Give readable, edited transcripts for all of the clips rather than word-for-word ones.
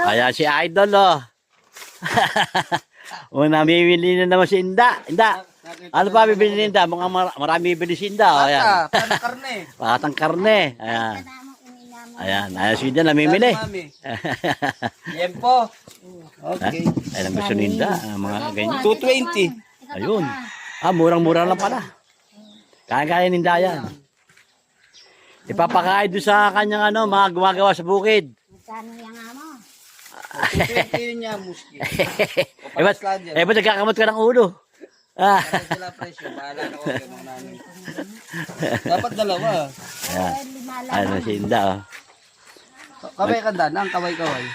Ayan si Idol, oh. Namimili na naman si Inda. Inda, ano pa bibili ni Inda? Marami bibili si Inda. Oh, ayan. Patang karne. Patang karne. Ayan. Ayan si Inda namimili. Yan po. Okay. Ayan ang gusto ni Inda. Mga ganyan. 220. Ayun. Murang-mura lang pala. Kaya-kaya ni Inda yan. Ipapakain doon sa kanyang mga gumagawa sa bukid. Magkano yung amo? 220 niya, muski. Ba't nagkakamot ka ng ulo? Para sila presyo, bahala na ko kayo mga namin. Dapat dalawa. Ayan na si Inda. Oh. Kaway ka nang kaway-kaway.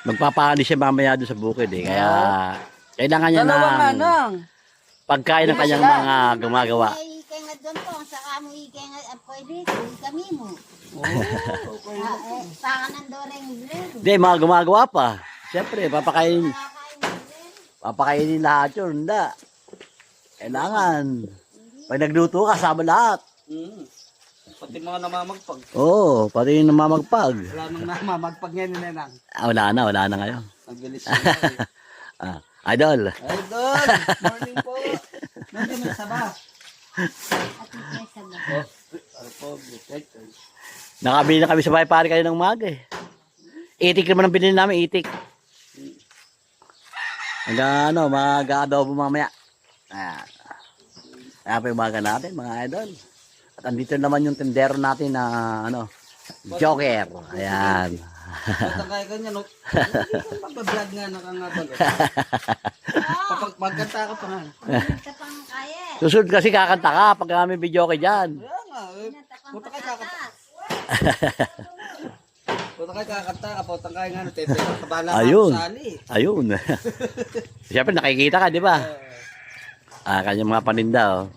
Magpapaano siya mamaya doon sa bukid eh. Kaya kailangan niya Dalawa nga ng nang. pagkain ng kanyang mga gumagawa. Ikay nga doon po, saka mo ikay nga, pwede, kami mo. Okay. Saka nandun ang blend. Hindi, mga gumagawa pa. Siyempre, papakainin Nakakain mo blend. papakainin lahat yun. Hindi. Kailangan. Pag nagluto ka, sama lahat. Pati mga namamagpag. Oo, pati yung namamagpag. Wala nang namamagpag ngayon ni Nenang. Wala na ngayon. Nagbilis siya. Idol. Idol! Morning po! Nandiyan may saba. At ikay sa ba? Ano po, protector. Nakabili na kami sa bahay pare kayo ng umaga eh. Itik naman ang binili namin, itik. Mag-adobo mamaya. Ayan pa yung umaga natin, mga idol. At andito naman yung tendero natin na Joker. Ayan. Batang kaya ganyan, no? Pagpa-vlog nga nakangabal. Pagkanta ka pa nga. Ito pang kaya. Susunod kasi kakanta ka pag kami video kay dyan. Kaya nga, puta kayo kakanta. Puta kayo kakanta ka, puta kayo nga, tete. Kabala ka Ayun. sa sali. Ayun. Siyempre nakikita ka, di ba? Kanyang mga paninda, oh.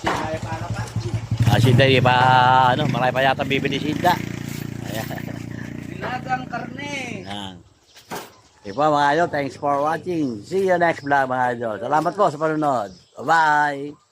Sinaya pa na pa. Sinda, marami pa yata bibili sinda. Ayan. Nilagang karne. Ayan. Ipo mga idol, thanks for watching. See you next vlog mga idol. Salamat po sa panonood. Bye-bye.